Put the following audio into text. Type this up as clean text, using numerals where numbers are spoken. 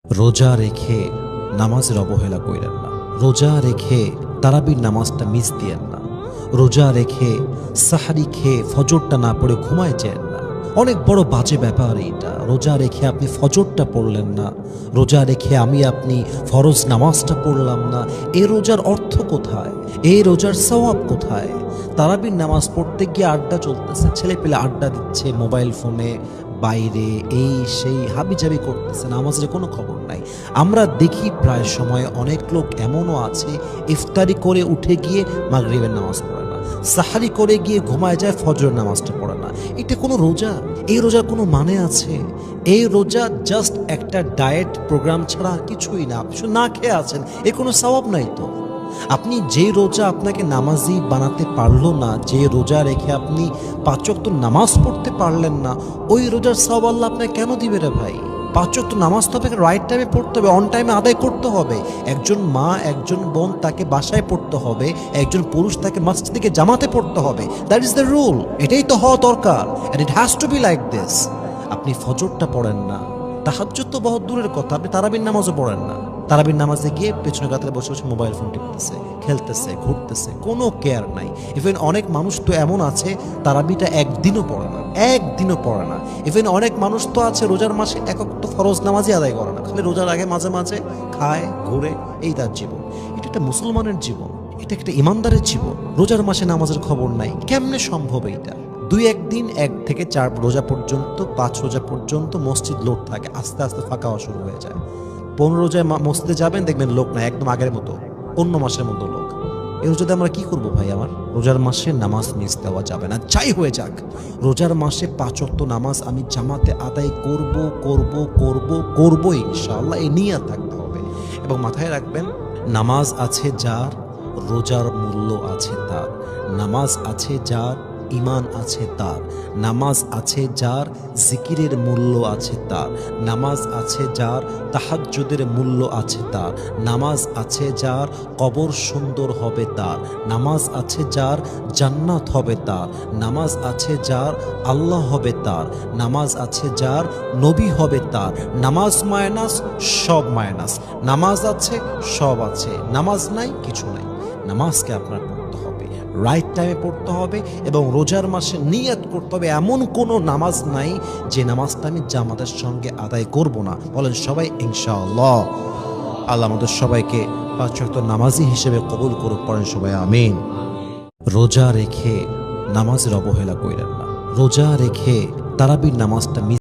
রোজা রেখে নামাজের অবহেলা কইরেন না। রোজা রেখে তারাবির নামাজটা মিস দিয়েন না। রোজা রেখে সাহারি খেয়ে ফজরটা না পড়ে ঘুমায় যেন না। অনেক বড় বাজে ব্যাপার এইটা। রোজা রেখে আপনি ফজরটা পড়লেন না, রোজা রেখে আপনি ফরজ নামাজটা পড়লাম না। এই রোজার অর্থ কোথায়? এই রোজার সওয়াব কোথায়? তারাবির নামাজ পড়তে গিয়ে আড্ডা চলতেছে, ছেলে পেলে আড্ডা দিচ্ছে মোবাইল ফোনে, বাইরে এই সেই হাবিজাবি করতেছে, নামাজের কোনো খবর নাই। আমরা দেখি প্রায় সময় অনেক লোক এমনও আছে ইফতারি করে উঠে গিয়ে মাগরিবের নামাজ পড়ে না, সাহারি করে গিয়ে ঘুমায় যায়, ফজরের নামাজটা পড়ে না। এটা কোনো রোজা? এই রোজার কোনো মানে আছে? এই রোজা জাস্ট একটা ডায়েট প্রোগ্রাম ছাড়া আর কিছুই না। আপনি শুধু না খেয়ে আছেন, এর কোনো সওয়াব নাই তো। আপনি যে রোজা আপনাকে নামাজি বানাতে পারলো না, যে রোজা রেখে আপনি 5 ওয়াক্ত নামাজ পড়তে পারলেন না, ওই রোজার সওয়াব আল্লাহ আপনাকে কেন দিবে রে ভাই? 5 ওয়াক্ত নামাজ তো আপনাকে রাইট টাইমে পড়তে হবে, অন টাইমে আদায় করতে হবে। একজন মা, একজন বোন তাকে বাসায় পড়তে হবে, একজন পুরুষ তাকে মসজিদ থেকে জামাতে পড়তে হবে। That is the rule. এটাই তো হওয়া দরকার, and it has to be like this. আপনি ফজরটা পড়েন না, তাহাজ্জুদ তো বহুত দূরের কথা, আপনি তারাবির নামাজও পড়েন না। তারাবির নামাজে গিয়ে পেছনে কাতারে বসে বসে মোবাইল ফোন টিপতেছে, খেলতেছে, ঘুরতেছে, কোনো কেয়ার নাই। ইভেন অনেক মানুষ তো এমন আছে তারাবিটা একদিনও পড়ে না, একদিনও পড়ে না। ইভেন অনেক মানুষ তো আছে রোজার মাসে এক তো ফরজ নামাজই আদায় করে না, খালি রোজার আগে মাঝে মাঝে খায়, ঘুরে, এই তার জীবন। এটা একটা মুসলমানের জীবন, এটা একটা ইমানদারের জীবন। রোজার মাসে নামাজের খবর নাই, কেমনে সম্ভব? এইটা 2-1 দিন 1 থেকে 4 রোজা পর্যন্ত, 5 রোজা পর্যন্ত মসজিদ লোড থাকে, আস্তে আস্তে ফাঁকা হওয়া শুরু হয়ে যায়। 15 রোজায় মসজিদে যাবেন, দেখবেন লোক না, একদম আগের মতো, অন্য মাসের মতো লোক। এই রোজাতে আমরা কি করব ভাই? আমার রোজার মাসে নামাজ মিস দেওয়া যাবে না, যাই হয়ে যাক। রোজার মাসে 5 ওয়াক্ত নামাজ আমি জামাতে আদায় করব করব করব করব ইনশাআল্লাহ, এই নিয়ত থাকতে হবে। এবং মাথায় রাখবেন, নামাজ আছে যার, রোজার মূল্য আছে তার। নামাজ আছে যার, ঈমান আছে তার। নামাজ আছে যার, জিকিরের মূল্য আছে তার। নামাজ আছে যার, তাহাজ্জুদের মূল্য আছে তার। নামাজ আছে যার, কবর সুন্দর হবে তার। নামাজ আছে যার, জান্নাত হবে তার। নামাজ আছে যার, আল্লাহ হবে তার। নামাজ আছে যার, নবী হবে তার। নামাজ মাইনাস, সব মাইনাস। নামাজ আছে, সব আছে। নামাজ নাই, কিছু নাই। নামাজকে আপনার পড়তে হবে, রাইট টাইমে পড়তে হবে। এবং রোজার মাসে নিয়ত করতে হবে, এমন কোনো নামাজ নাই যে নামাজটা আমি জামাতের সঙ্গে আদায় করব না। বলেন সবাই ইনশাআল্লাহ। আল্লাহ আমাদের সবাইকে 5 ওয়াক্ত নামাজি হিসেবে কবুল করুক, পড়েন সবাই আমিন। রোজা রেখে নামাজের অবহেলা কইরেন না। রোজা রেখে তারাবির নামাজটা